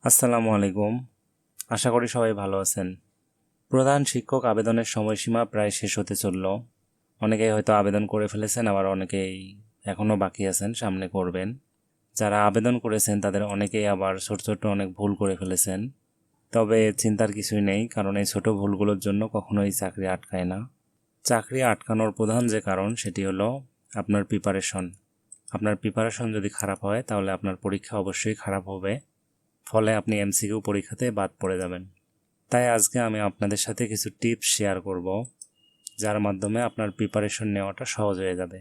আসসালামু আলাইকুম। আশা করি সবাই ভালো আছেন। প্রধান শিক্ষক আবেদনের সময়সীমা প্রায় শেষ হতে চলল। অনেকেই হয়তো আবেদন করে ফেলেছেন, আবার অনেকেই এখনও বাকি আছেন, সামনে করবেন। যারা আবেদন করেছেন তাদের অনেকেই আবার ছোট ছোট অনেক ভুল করে ফেলেছেন। তবে চিন্তার কিছুই নেই, কারণ এই ছোট ভুলগুলোর জন্য কখনোই চাকরি আটকায় না। চাকরি আটকানোর প্রধান যে কারণ সেটি হলো আপনার প্রিপারেশন। আপনার প্রিপারেশন যদি খারাপ হয় তাহলে আপনার পরীক্ষা অবশ্যই খারাপ হবে, ফলে আপনি এমসিকিউ পরীক্ষাতে বাদ পড়ে যাবেন। তাই আজকে আমি আপনাদের সাথে কিছু টিপস শেয়ার করব, যার মাধ্যমে আপনার প্রিপারেশন নেওয়াটা সহজ হয়ে যাবে।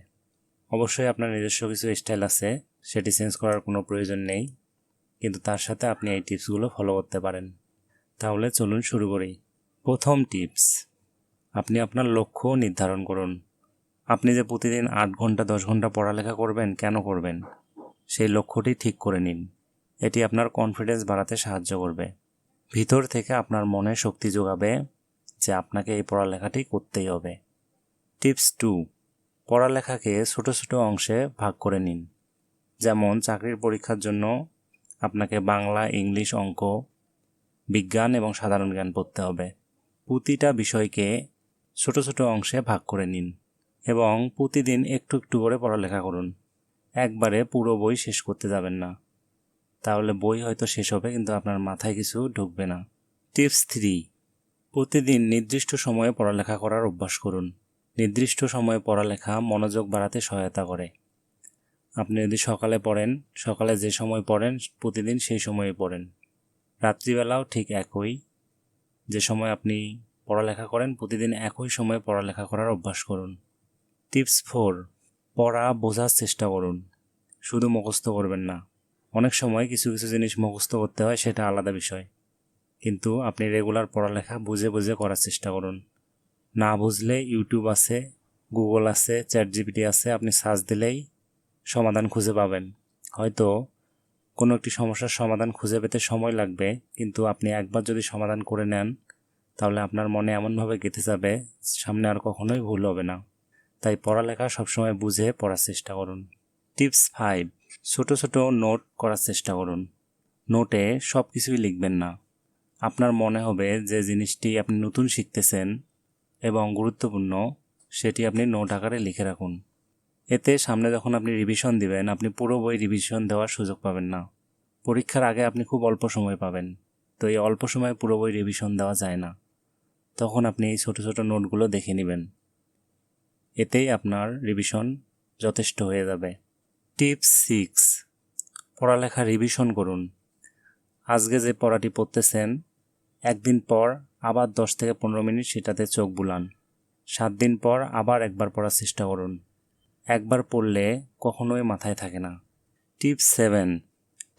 অবশ্যই আপনার নিজস্ব কিছু স্টাইল আছে, সেটি চেঞ্জ করার কোনো প্রয়োজন নেই, কিন্তু তার সাথে আপনি এই টিপসগুলো ফলো করতে পারেন। তাহলে চলুন শুরু করি। প্রথম টিপস, আপনি আপনার লক্ষ্য নির্ধারণ করুন। আপনি যে প্রতিদিন 8 ঘন্টা 10 ঘন্টা পড়ালেখা করবেন, কেন করবেন, সেই লক্ষ্যটি ঠিক করে নিন। এটি আপনার কনফিডেন্স বাড়াতে সাহায্য করবে। ভিতর থেকে আপনার মনে শক্তি যোগাবে যে আপনাকে এই পড়ালেখাটি করতেই হবে। টিপস 2, পড়ালেখাকে ছোট ছোট অংশে ভাগ করে নিন। যেমন চাকরির পরীক্ষার জন্য আপনাকে বাংলা, ইংলিশ, অঙ্ক, বিজ্ঞান এবং সাধারণ জ্ঞান পড়তে হবে। প্রতিটা বিষয়কে ছোট ছোট অংশে ভাগ করে নিন এবং প্রতিদিন একটু একটু করে পড়ালেখা করুন। একবারে পুরো বই শেষ করতে যাবেন না, তাহলে বই হয়তো শেষ হবে কিন্তু আপনার মাথায় কিছু ঢুকবে না। টিপস 3, প্রতিদিন নির্দিষ্ট সময়ে পড়ালেখা করার অভ্যাস করুন। নির্দিষ্ট সময়ে পড়ালেখা মনোযোগ বাড়াতে সহায়তা করে। আপনি যদি সকালে পড়েন, সকালে যে সময় পড়েন প্রতিদিন সেই সময়ে পড়েন। রাত্রিবেলাও ঠিক একই, যে সময় আপনি পড়ালেখা করেন প্রতিদিন একই সময়ে পড়ালেখা করার অভ্যাস করুন। টিপস 4, পড়া বোঝার চেষ্টা করুন, শুধু মুখস্থ করবেন না। অনেক সময় কিছু কিছু জিনিস মুখস্থ করতে হয়, সেটা আলাদা বিষয়, কিন্তু আপনি রেগুলার পড়ালেখা বুঝে বুঝে করার চেষ্টা করুন। না বুঝলে ইউটিউব আছে, গুগল আছে, চ্যাটজিপিটি আছে, আপনি সার্চ দিলেই সমাধান খুঁজে পাবেন। হয়তো কোনো একটি সমস্যার সমাধান খুঁজে পেতে সময় লাগবে, কিন্তু আপনি একবার যদি সমাধান করে নেন তাহলে আপনার মনে এমনভাবে গেঁথে যাবে, সামনে আর কখনোই ভুল হবে না। তাই পড়ালেখা সবসময় বুঝে পড়ার চেষ্টা করুন। টিপস 5, ছোট ছোট নোট করার চেষ্টা করুন। নোটে সব কিছুই লিখবেন না। আপনার মনে হবে যে জিনিসটি আপনি নতুন শিখতেছেন এবং গুরুত্বপূর্ণ, সেটি আপনি নোট আকারে লিখে রাখুন। এতে সামনে যখন আপনি রিভিশন দিবেন, আপনি পুরো বই রিভিশন দেওয়ার সুযোগ পাবেন না। পরীক্ষার আগে আপনি খুব অল্প সময় পাবেন, তো এই অল্প সময়ে পুরো বই রিভিশন দেওয়া যায় না। তখন আপনি এই ছোট ছোট নোটগুলো দেখে নেবেন, এতেই আপনার রিভিশন যথেষ্ট হয়ে যাবে। টিপস 6, পড়ালেখা রিভিশন করুন। আজকে যে পড়াটি পড়তেছেন, একদিন পর আবার 10 থেকে 15 মিনিট সেটাতে চোখ বুলান। 7 দিন পর আবার একবার পড়ার চেষ্টা করুন। একবার পড়লে কখনোই মাথায় থাকে না। টিপস 7,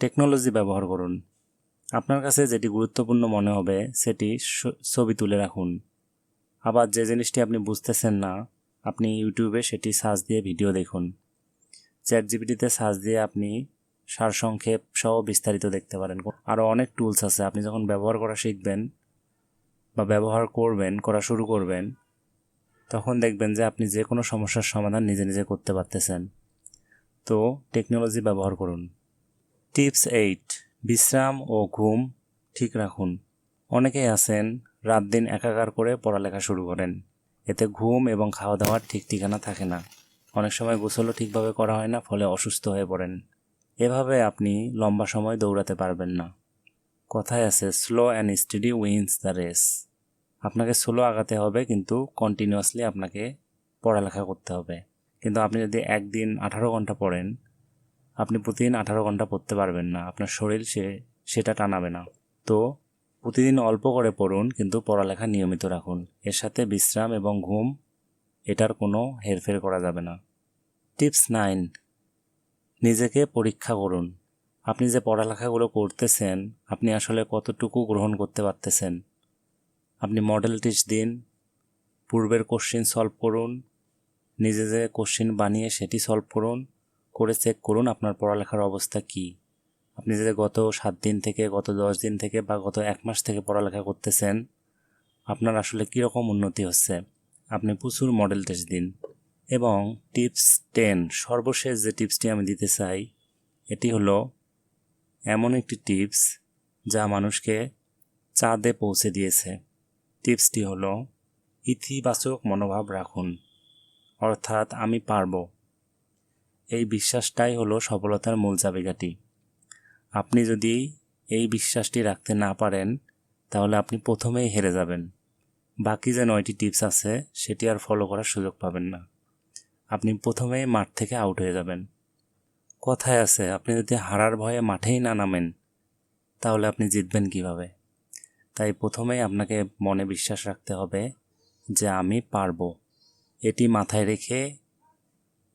টেকনোলজি ব্যবহার করুন। আপনার কাছে যেটি গুরুত্বপূর্ণ মনে হবে সেটি ছবি তুলে রাখুন। আবার যে জিনিসটি আপনি বুঝতেছেন না, আপনি ইউটিউবে সেটি সার্চ দিয়ে ভিডিও দেখুন। চ্যাটজিপিটিতে সার্চ দিয়ে আপনি সারসংক্ষেপ সহ বিস্তারিত দেখতে পারেন। আরও অনেক টুলস আছে, আপনি যখন ব্যবহার করা শিখবেন বা ব্যবহার করা শুরু করবেন, তখন দেখবেন যে আপনি যে কোনো সমস্যার সমাধান নিজে নিজে করতে পারতেছেন। তো টেকনোলজি ব্যবহার করুন। টিপস 8, বিশ্রাম ও ঘুম ঠিক রাখুন। অনেকেই আছেন রাত দিন একাকার করে পড়ালেখা শুরু করেন, এতে ঘুম এবং খাওয়া দাওয়ার ঠিক ঠিকানা থাকে না। অনেক সময় গোসলও ঠিকভাবে করা হয় না, ফলে অসুস্থ হয়ে পড়েন। এভাবে আপনি লম্বা সময় দৌড়াতে পারবেন না। কথায় আছে, slow and steady wins the race. আপনাকে স্লো আগাতে হবে, কিন্তু কন্টিনিউয়াসলি আপনাকে পড়ালেখা করতে হবে। কিন্তু আপনি যদি একদিন 18 ঘন্টা পড়েন, আপনি প্রতিদিন 18 ঘন্টা পড়তে পারবেন না, আপনার শরীর সেটা টানাবে না। তো প্রতিদিন অল্প করে পড়ুন, কিন্তু পড়ালেখা নিয়মিত রাখুন। এর সাথে বিশ্রাম এবং ঘুম, এটার কোনো হেরফের করা যাবে না। টিপস 9, নিজেকে পরীক্ষা করুন। আপনি যে পড়ালেখাগুলো করতেছেন, আপনি আসলে কতটুকু গ্রহণ করতে পারতেছেন। আপনি মডেল টেস্ট দিন, পূর্বের কোশ্চিন সলভ করুন, নিজে যে কোশ্চিন বানিয়ে সেটি সলভ করুন, করে চেক করুন আপনার পড়ালেখার অবস্থা কী। আপনি যে গত 7 দিন থেকে, গত 10 দিন থেকে বা গত 1 মাস থেকে পড়ালেখা করতেছেন, আপনার আসলে কীরকম উন্নতি হচ্ছে। আপনি প্রচুর মডেল টেস্ট দিন। এবং টিপস 10, সর্বশেষ যে টিপসটি আমি দিতে চাই, এটি হলো এমন একটি টিপস যা মানুষকে চাঁদে পৌঁছে দিয়েছে। টিপসটি হলো ইতিবাচক মনোভাব রাখুন, অর্থাৎ আমি পারবো। এই বিশ্বাসটাই হলো সফলতার মূল চাবিকাঠি। আপনি যদি এই বিশ্বাসটি রাখতে না পারেন তাহলে আপনি প্রথমেই হেরে যাবেন। বাকি যে 9টি টিপস আছে সেটি আর ফলো করার সুযোগ পাবেন না। আপনি প্রথমেই মাঠ থেকে আউট হয়ে যাবেন। কথায় আছে, আপনি যদি হারার ভয়ে মাঠেই না নামেন তাহলে আপনি জিতবেন কিভাবে? তাই প্রথমেই আপনাকে মনে বিশ্বাস রাখতে হবে যে আমি পারবো। এটি মাথায় রেখে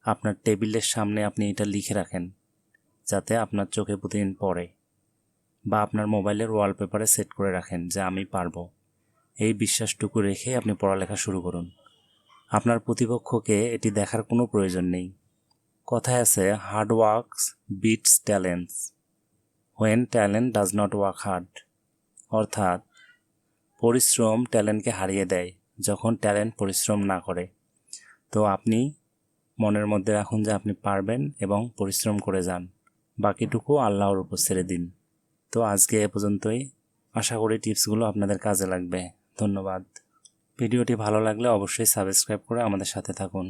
আপনার টেবিলের সামনে আপনি এটা লিখে রাখেন, যাতে আপনার চোখে প্রতিদিন পড়ে, বা আপনার মোবাইলের ওয়ালপেপারে সেট করে রাখেন যে আমি পারবো। এই বিশ্বাসটুকু রেখে আপনি পড়ালেখা শুরু করুন। আপনার প্রতিপক্ষকে এটি দেখার কোনো প্রয়োজন নেই। কথায় আছে, hard works beats talents when talent does not work hard. অর্থাৎ পরিশ্রম ট্যালেন্টকে হারিয়ে দেয় যখন ট্যালেন্ট পরিশ্রম না করে। তো আপনি মনের মধ্যে রাখুন যে আপনি পারবেন এবং পরিশ্রম করে যান, বাকিটুকু আল্লাহর উপর ছেড়ে দিন। তো আজকে এ পর্যন্তই। আশা করি টিপসগুলো আপনাদের কাজে লাগবে। ধন্যবাদ। ভিডিওটি ভালো লাগলে অবশ্যই সাবস্ক্রাইব করে আমাদের সাথে থাকুন।